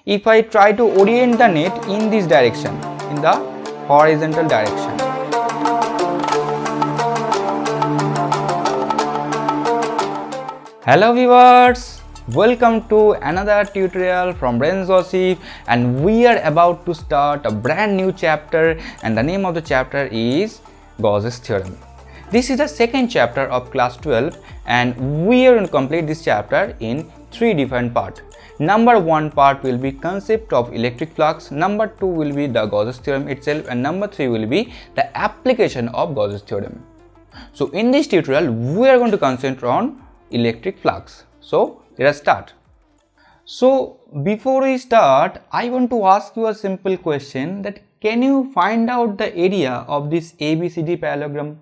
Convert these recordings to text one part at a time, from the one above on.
if I try to orient the net in this direction, in the horizontal direction. Hello viewers, welcome to another tutorial from Brain Joseph, and we are about to start a brand new chapter, and the name of the chapter is Gauss's theorem. This is the second chapter of class 12, and we are going to complete this chapter in three different parts. Number 1 part will be concept of electric flux, number 2 will be the Gauss's theorem itself, and number 3 will be the application of Gauss's theorem. So in this tutorial we are going to concentrate on electric flux. So let us start. So before we start, I want to ask you a simple question, that can you find out the area of this ABCD parallelogram?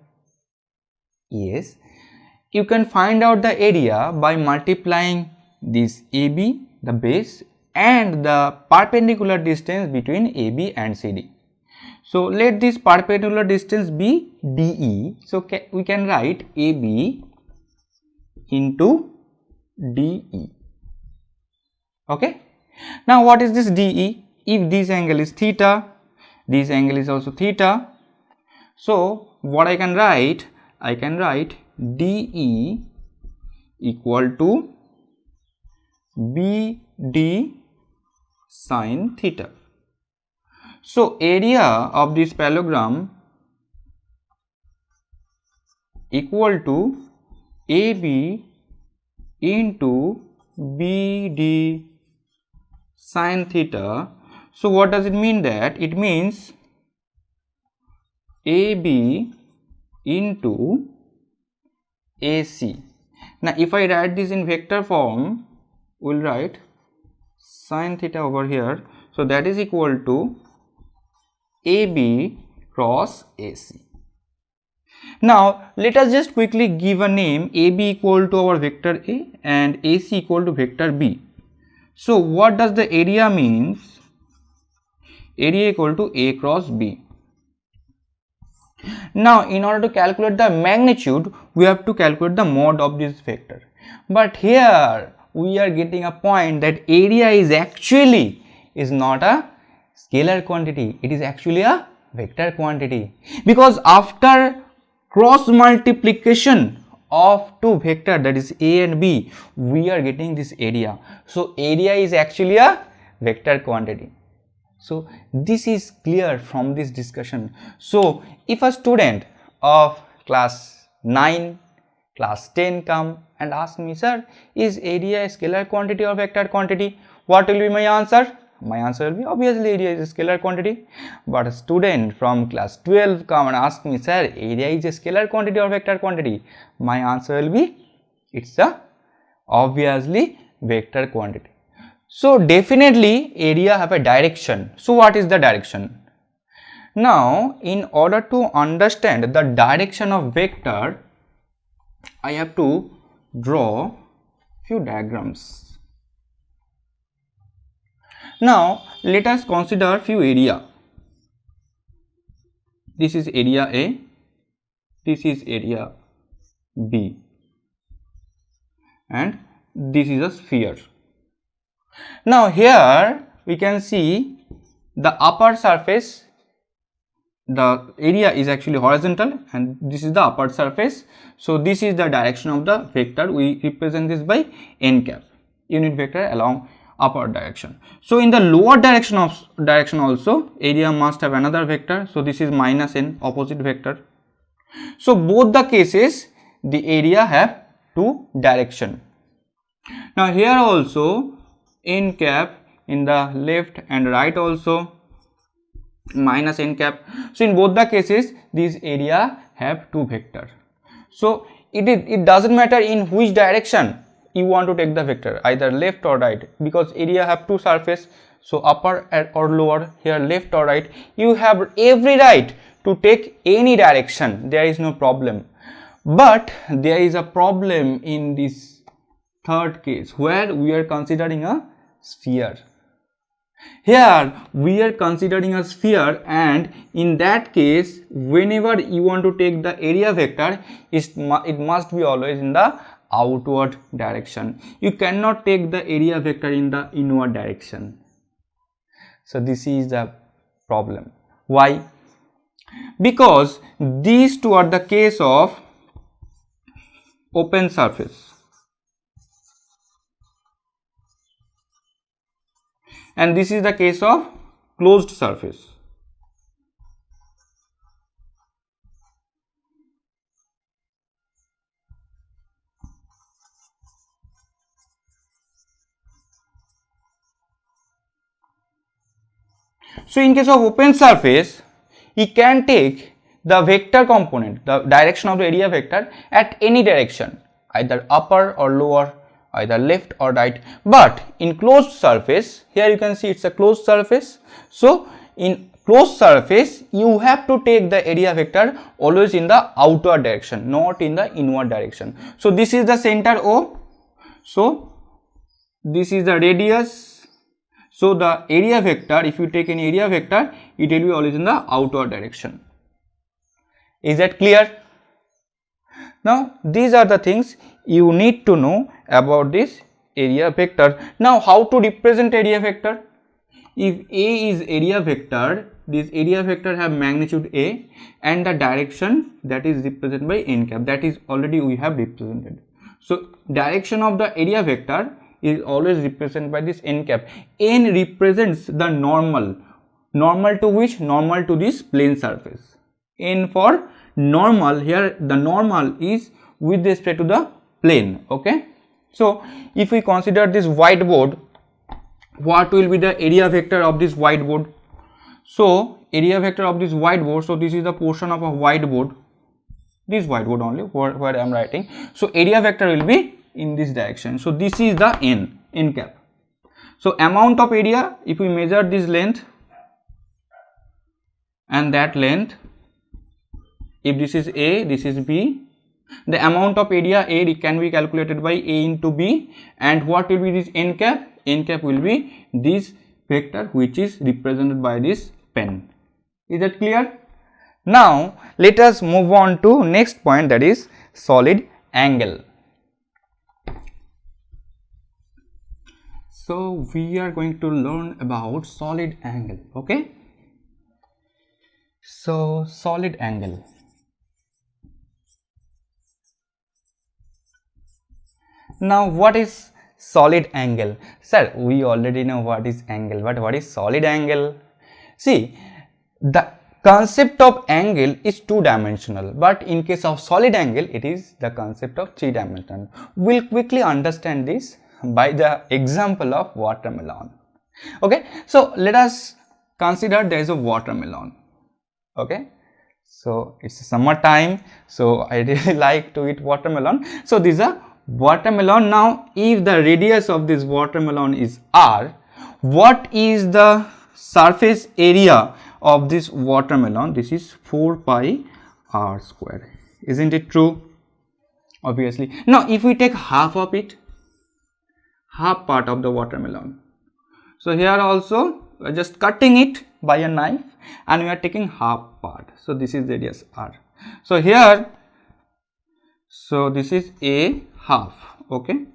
Yes, you can find out the area by multiplying this AB, the base, and the perpendicular distance between AB and CD. So let this perpendicular distance be DE. So we can write AB into DE. Okay. Now what is this DE? If this angle is theta, this angle is also theta. So what I can write DE equal to BD sin theta. So area of this parallelogram equal to AB into BD sin theta. So what does it mean? That it means AB into AC. Now if I write this in vector form, we will write sin theta over here. So that is equal to AB cross AC. Now let us just quickly give a name, AB equal to our vector A and AC equal to vector B. So what does the area means? Area equal to A cross B. Now in order to calculate the magnitude, we have to calculate the mod of this vector. But here we are getting a point that area is not a scalar quantity, it is actually a vector quantity, because after cross multiplication of two vectors, that is A and B, we are getting this area. So area is actually a vector quantity. So this is clear from this discussion. So if a student of class 9, class 10 come and ask me, sir, is area a scalar quantity or vector quantity? What will be my answer? My answer will be obviously area is a scalar quantity. But a student from class 12 come and ask me, sir, area is a scalar quantity or vector quantity? My answer will be, it's a obviously vector quantity. So definitely area have a direction. So what is the direction? Now in order to understand the direction of vector, I have to draw few diagrams. Now let us consider few area. This is area A, this is area B, and this is a sphere. Now here we can see the upper surface, the area is actually horizontal and this is the upper surface. So this is the direction of the vector. We represent this by n cap, unit vector along upper direction. So in the lower direction also area must have another vector. So this is minus n, opposite vector. So both the cases the area have two direction. Now here also n cap, in the left and right also minus n cap. So in both the cases this area have two vector. So it doesn't matter in which direction you want to take the vector, either left or right, because area have two surface. So upper or lower, here left or right, you have every right to take any direction, there is no problem. But there is a problem in this third case where we are considering a sphere. Here we are considering a sphere, and in that case whenever you want to take the area vector, it must be always in the outward direction. You cannot take the area vector in the inward direction. So this is the problem. Why? Because these two are the case of open surface and this is the case of closed surface. So in case of open surface, you can take the vector component, the direction of the area vector at any direction, either upper or lower, either left or right. But in closed surface, here you can see it's a closed surface. So in closed surface, you have to take the area vector always in the outward direction, not in the inward direction. So this is the center O. So this is the radius. So the area vector, if you take an area vector, it will be always in the outward direction. Is that clear? Now these are the things you need to know about this area vector. Now how to represent area vector? If A is area vector, this area vector have magnitude A and the direction that is represented by n cap, that is already we have represented. So direction of the area vector is always represented by this n cap. N represents the normal. Normal to which? Normal to this plane surface. N for normal, here the normal is with respect to the plane. Okay. So if we consider this whiteboard, what will be the area vector of this whiteboard? So area vector of this whiteboard, so this is the portion of a whiteboard, this whiteboard only where I am writing. So area vector will be in this direction. So this is the n cap. So amount of area, if we measure this length and that length, if this is A, this is B, the amount of area A can be calculated by A into B, and what will be this n cap? N cap will be this vector which is represented by this pen. Is that clear? Now let us move on to next point, that is solid angle. So we are going to learn about solid angle. Okay. So solid angle. Now what is solid angle? Sir, we already know what is angle, but what is solid angle? See, the concept of angle is two-dimensional, but in case of solid angle, it is the concept of three-dimensional. We'll quickly understand this by the example of watermelon. Okay, so let us consider there is a watermelon. Okay, so it's summer time, so I really like to eat watermelon. So this is a watermelon. Now if the radius of this watermelon is r, what is the surface area of this watermelon? This is 4 pi r square. Isn't it true? Obviously. Now if we take half of it, half part of the watermelon, so here also we are just cutting it by a knife and we are taking half part. So this is radius r. So here, so this is a half. Okay,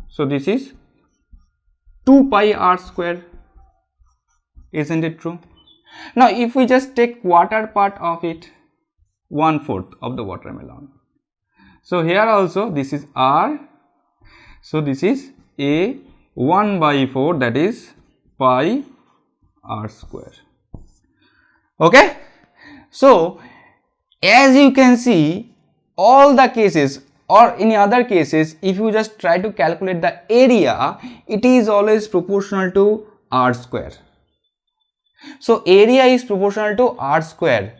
so this is 2 pi r square. Isn't it true? Now if we just take quarter part of it, 1/4 of the watermelon, so here also this is r, so this is a 1/4, that is pi r square. Okay, so as you can see, all the cases or any other cases, if you just try to calculate the area, it is always proportional to r square. So area is proportional to r square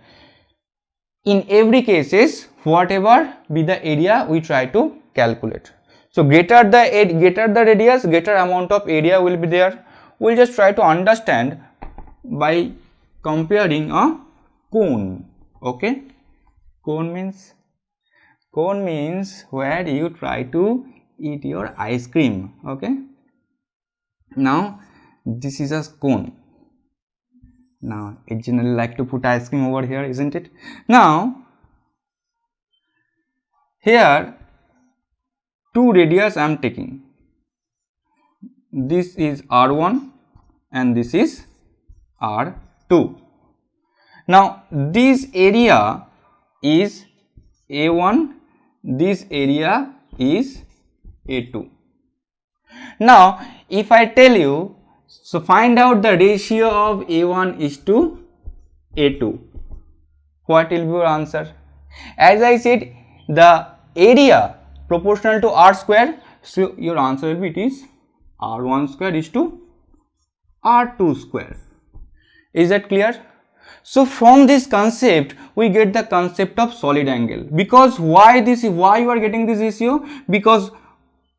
in every cases, whatever be the area we try to calculate. So greater the radius, greater amount of area will be there. We'll just try to understand by comparing a cone. Okay, cone means where you try to eat your ice cream. Okay, now this is a cone. Now I generally like to put ice cream over here, isn't it? Now here two radius I am taking. This is r1 and this is R2. Now this area is A1, this area is A2. Now if I tell you, so find out the ratio of A1 is to A2, what will be your answer? As I said, the area proportional to R square, so your answer will be, it is R1 square is to R2 square. Is that clear? So from this concept we get the concept of solid angle. Because why you are getting this ratio? Because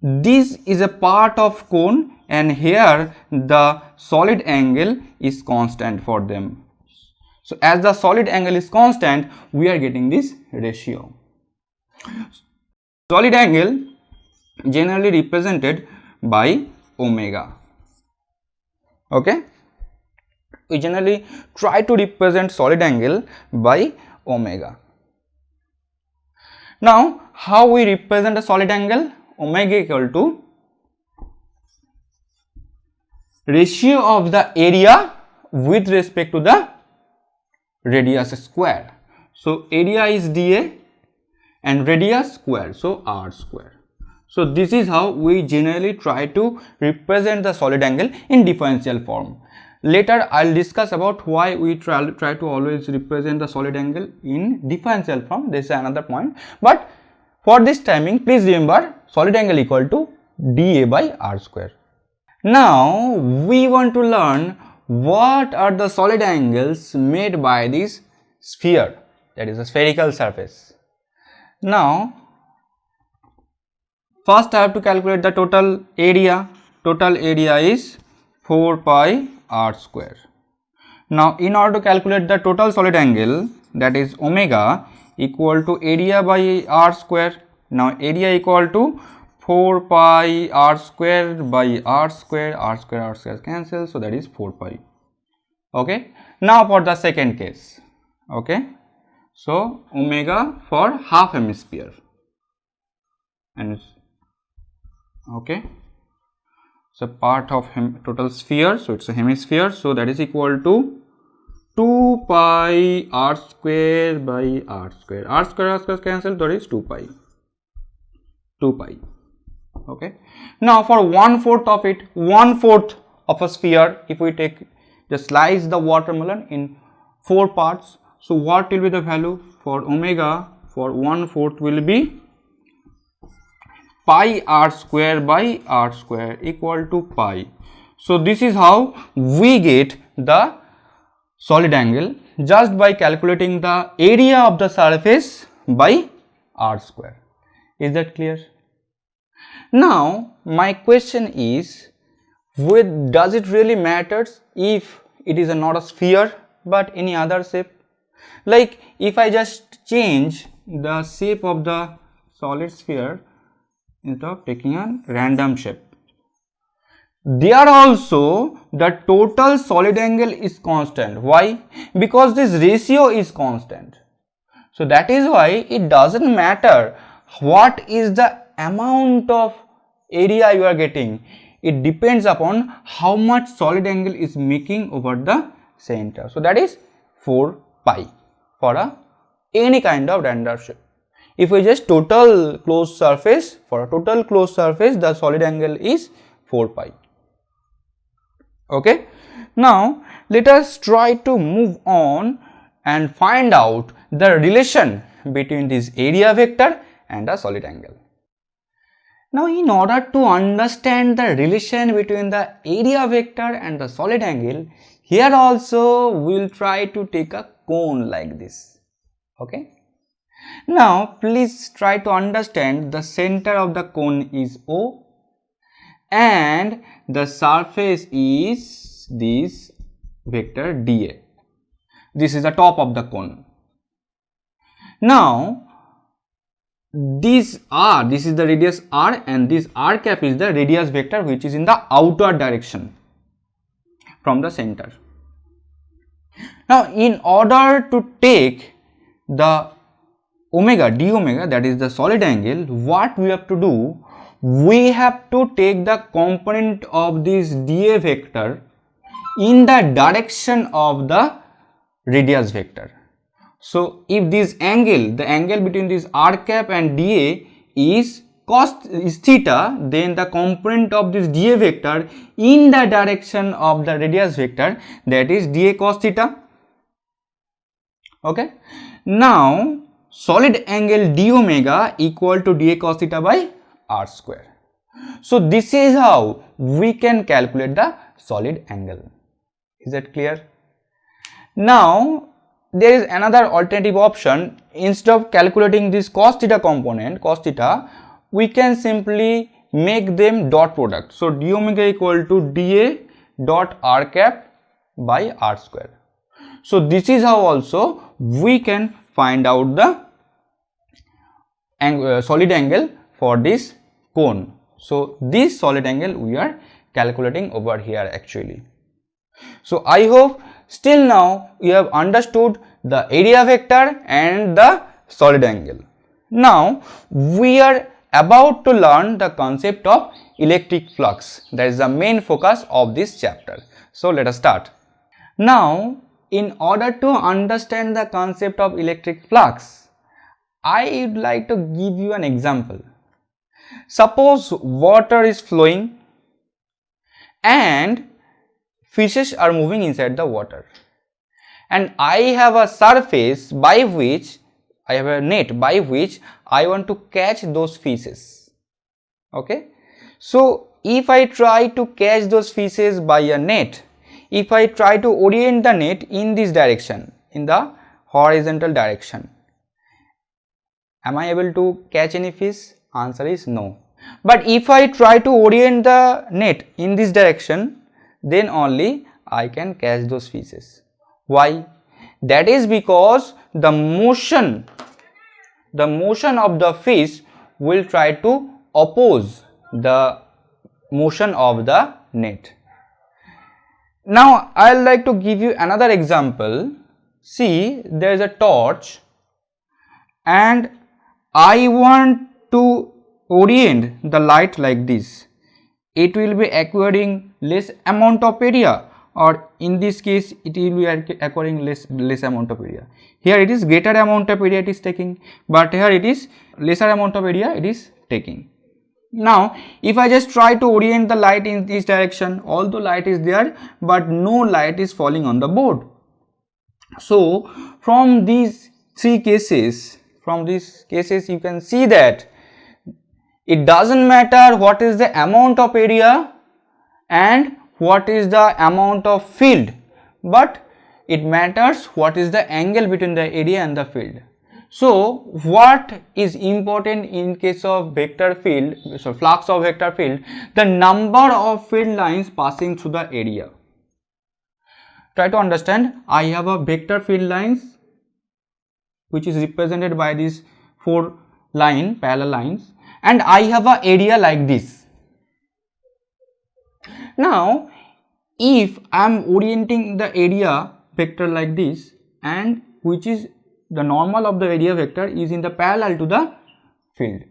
this is a part of cone and here the solid angle is constant for them. So as the solid angle is constant, we are getting this ratio. Solid angle generally represented by omega. Okay, we generally try to represent solid angle by omega. Now how we represent a solid angle? Omega equal to ratio of the area with respect to the radius square. So area is dA and radius square, so r square. So this is how we generally try to represent the solid angle in differential form. Later I'll discuss about why we try to always represent the solid angle in differential form. This is another point, but for this timing please remember solid angle equal to dA by r square. Now we want to learn what are the solid angles made by this sphere, that is a spherical surface. Now first I have to calculate the total area. Total area is 4 pi r square. Now in order to calculate the total solid angle, that is omega equal to area by r square. Now area equal to 4 pi r square by r square, r square cancel, so that is 4 pi. Okay, now for the second case. Okay, so omega for half hemisphere, and okay, so part of total sphere, so it's a hemisphere, so that is equal to 2 pi r square by r square, r square cancel, that is 2 pi. Okay, now for 1/4 of it, 1/4 of a sphere, if we take, just slice the watermelon in 4 parts, so what will be the value for omega for 1/4 will be pi r square by r square equal to pi. So this is how we get the solid angle, just by calculating the area of the surface by r square. Is that clear? Now my question is, does it really matters if it is not a sphere but any other shape? Like if I just change the shape of the solid sphere instead of taking a random shape, there also the total solid angle is constant. Why? Because this ratio is constant. So that is why it doesn't matter what is the amount of area you are getting. It depends upon how much solid angle is making over the center. So that is 4 pi for any kind of random shape. If we just total closed surface, for a total closed surface the solid angle is 4 pi. Okay, now let us try to move on and find out the relation between this area vector and the solid angle. Now in order to understand the relation between the area vector and the solid angle, here also we will try to take a cone like this. Okay, now please try to understand the center of the cone is O and the surface is this vector dA. This is the top of the cone. Now this is the radius r, and this r cap is the radius vector which is in the outward direction from the center. Now in order to take the omega, d omega, that is the solid angle, what we have to do, we have to take the component of this dA vector in the direction of the radius vector. So if this angle, the angle between this r cap and dA is theta, then the component of this dA vector in the direction of the radius vector, that is dA cos theta. Okay. Now solid angle d omega equal to dA cos theta by r square. So this is how we can calculate the solid angle. Is that clear? Now there is another alternative option. Instead of calculating this cos theta component, cos theta, we can simply make them dot product. So d omega equal to dA dot r cap by r square. So this is how also we can find out the solid angle for this cone. So this solid angle we are calculating over here actually. So I hope still now you have understood the area vector and the solid angle. Now we are about to learn the concept of electric flux. That is the main focus of this chapter. So let us start. Now in order to understand the concept of electric flux, I would like to give you an example. Suppose water is flowing and fishes are moving inside the water, and I have a surface by which I have a net by which I want to catch those fishes. Okay. So if I try to catch those fishes by a net, if I try to orient the net in this direction, in the horizontal direction, am I able to catch any fish? Answer is no. But if I try to orient the net in this direction, then only I can catch those fishes. Why? That is because the motion of the fish will try to oppose the motion of the net. Now I would like to give you another example. See, there is a torch and I want to orient the light like this. It will be acquiring less amount of area, or in this case it will be acquiring less amount of area. Here it is greater amount of area it is taking, but here it is lesser amount of area it is taking. Now if I just try to orient the light in this direction, although light is there but no light is falling on the board. So from these cases you can see that it doesn't matter what is the amount of area and what is the amount of field, but it matters what is the angle between the area and the field. So what is important in case of vector field, so flux of vector field, the number of field lines passing through the area. Try to understand, I have a vector field lines which is represented by these 4 parallel lines, and I have a area like this. Now if I am orienting the area vector like this, and which is the normal of the area vector is in the parallel to the field.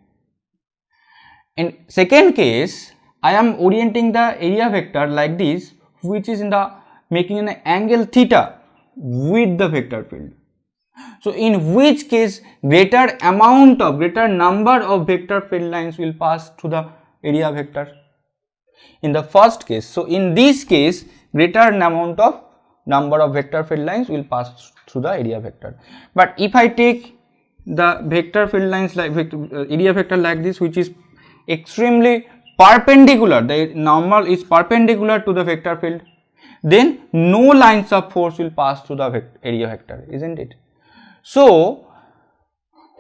In second case, I am orienting the area vector like this, which is in the making an angle theta with the vector field. So in which case greater number of vector field lines will pass through the area vector? In the first case. So in this case greater number of vector field lines will pass through the area vector. But if I take the vector field lines like area vector like this, which is extremely perpendicular, the normal is perpendicular to the vector field, then no lines of force will pass through the area vector, isn't it? So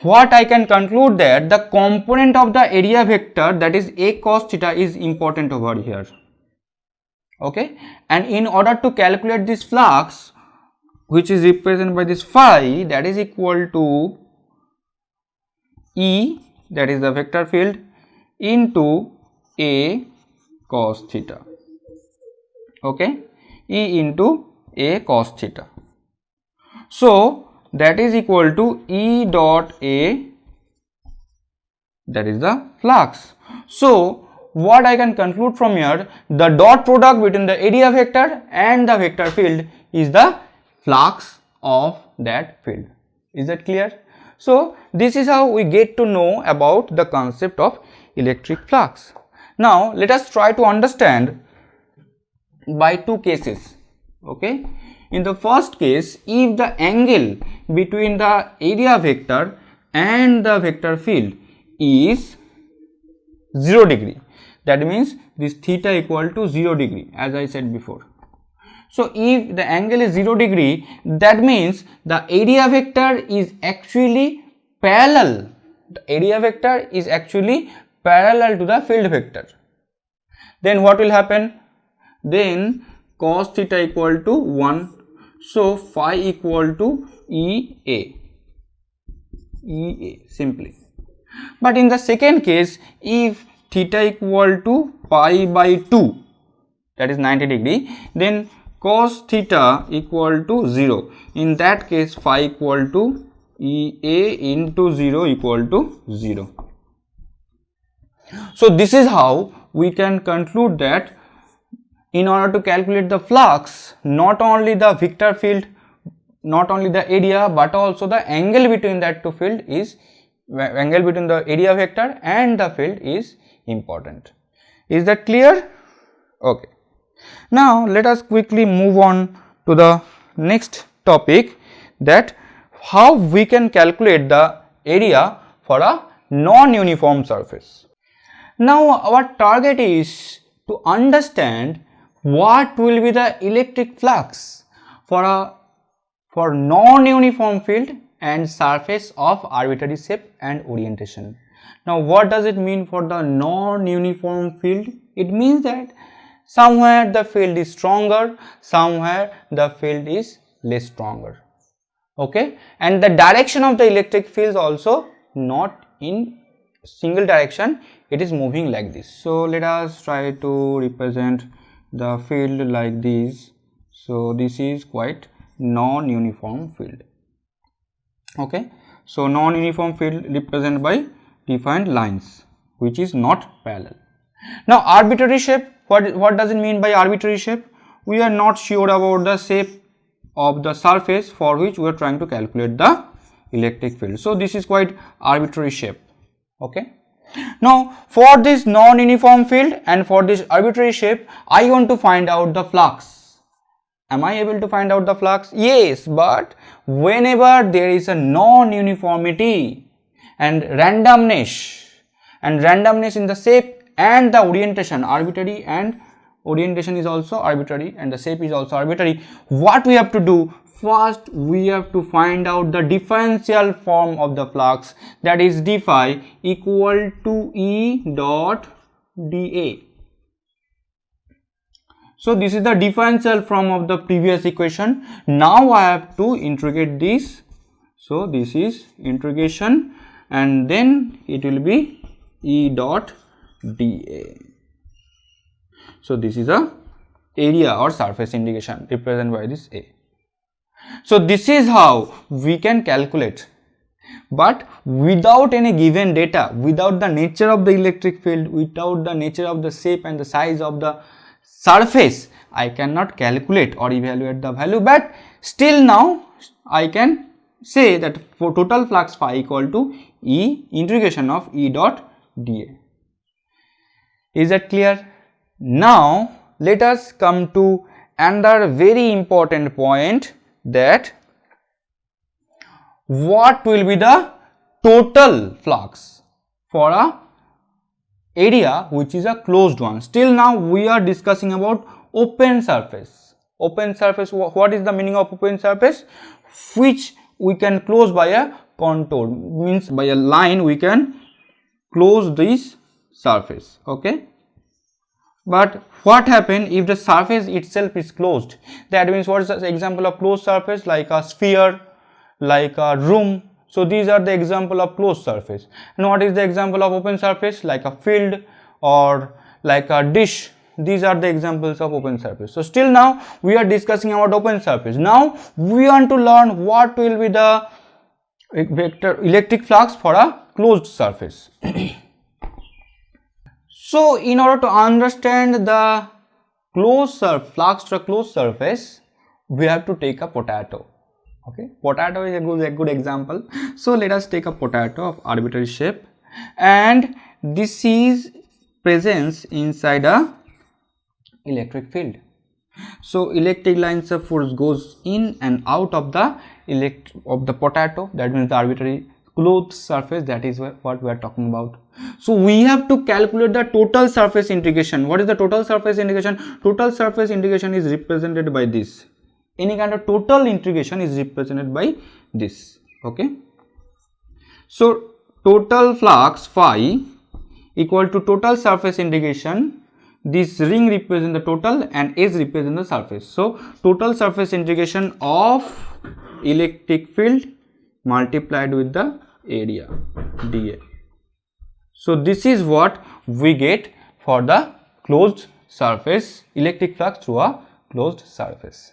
what I can conclude that the component of the area vector, that is a cos theta, is important over here. Okay, and in order to calculate this flux, which is represented by this phi, that is equal to E, that is the vector field, into a cos theta. Okay, E into a cos theta. So that is equal to E dot A, that is the flux. So what I can conclude from here, the dot product between the area vector and the vector field is the flux of that field. Is that clear? So this is how we get to know about the concept of electric flux. Now let us try to understand by two cases. Okay, in the first case, if the angle between the area vector and the vector field is 0 degree, that means this theta equal to 0 degree, as I said before. So if the angle is 0 degree, that means the area vector is actually parallel. The area vector is actually parallel to the field vector. Then what will happen? Then cos theta equal to 1. So phi equal to EA simply. But in the second case, if theta equal to pi by 2, that is 90 degree, then cos theta equal to 0. In that case, phi equal to EA into 0 equal to 0. So this is how we can conclude that in order to calculate the flux, not only the vector field, not only the area, but also the angle between that two field is, angle between the area vector and the field is important. Is that clear? Okay. Now let us quickly move on to the next topic, that how we can calculate the area for a non-uniform surface. Now our target is to understand what will be the electric flux for non-uniform field and surface of arbitrary shape and orientation. Now what does it mean for the non-uniform field? It means that somewhere the field is stronger, somewhere the field is less stronger. Okay, and the direction of the electric field is also not in single direction, it is moving like this. So let us try to represent the field like this. So this is quite non-uniform field. Okay, so non-uniform field represented by defined lines which is not parallel. Now arbitrary shape, what does it mean by arbitrary shape? We are not sure about the shape of the surface for which we are trying to calculate the electric field. So this is quite arbitrary shape. Okay. Now for this non-uniform field and for this arbitrary shape, I want to find out the flux. Am I able to find out the flux? Yes, but whenever there is a non-uniformity and randomness in the shape and the orientation, arbitrary and orientation is also arbitrary and the shape is also arbitrary, what we have to do? First we have to find out the differential form of the flux, that is d phi equal to E dot dA. So this is the differential form of the previous equation. Now I have to integrate this. So this is integration and then it will be E dot dA. So this is a area or surface integration represented by this A. So this is how we can calculate, but without any given data, without the nature of the electric field, without the nature of the shape and the size of the surface, I cannot calculate or evaluate the value, but still now I can say that for total flux phi equal to E integration of E dot dA. Is that clear? Now let us come to another very important point, that what will be the total flux for a area which is a closed one. Still now we are discussing about open surface. Open surface, what is the meaning of open surface? Which we can close by a contour, means by a line we can close this surface. Okay, but what happens if the surface itself is closed? That means what is the example of closed surface? Like a sphere, like a room. So these are the example of closed surface. And what is the example of open surface? Like a field or like a dish. These are the examples of open surface. So still now we are discussing about open surface. Now we want to learn what will be the vector electric flux for a closed surface. So in order to understand the flux to a closed surface, we have to take a potato. Okay, potato is a good example. So let us take a potato of arbitrary shape, and this is presence inside a electric field. So electric lines of force goes in and out of the potato, that means the arbitrary closed surface. That is what we are talking about. So we have to calculate the total surface integration. What is the total surface integration? Total surface integration is represented by this. Any kind of total integration is represented by this. Okay. So total flux phi equal to total surface integration. This ring represents the total and S represents the surface. So total surface integration of electric field multiplied with the area dA. So this is what we get for the closed surface, electric flux through a closed surface.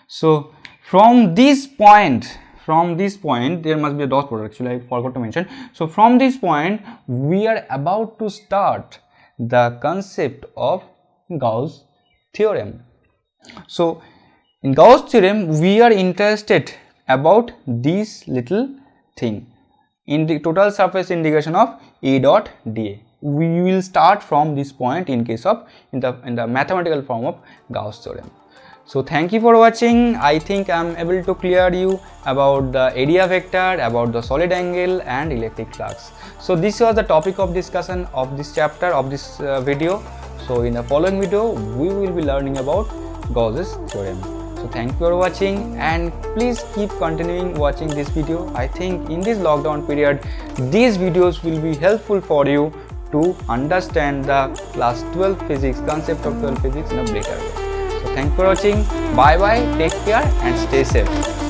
So from this point there must be a dot product, actually I forgot to mention. So from this point we are about to start the concept of Gauss theorem. So in Gauss theorem we are interested about this little thing, in the total surface integration of E dot dA. We will start from this point in case of in the mathematical form of Gauss theorem. So thank you for watching. I think I am able to clear you about the area vector, about the solid angle and electric flux. So this was the topic of discussion of this chapter of this video. So in the following video we will be learning about Gauss's theorem. So thank you for watching, and please keep continuing watching this video. I think in this lockdown period these videos will be helpful for you to understand the class 12 physics, concept of 12 physics in a better way. So thank you for watching. Bye bye, take care and stay safe.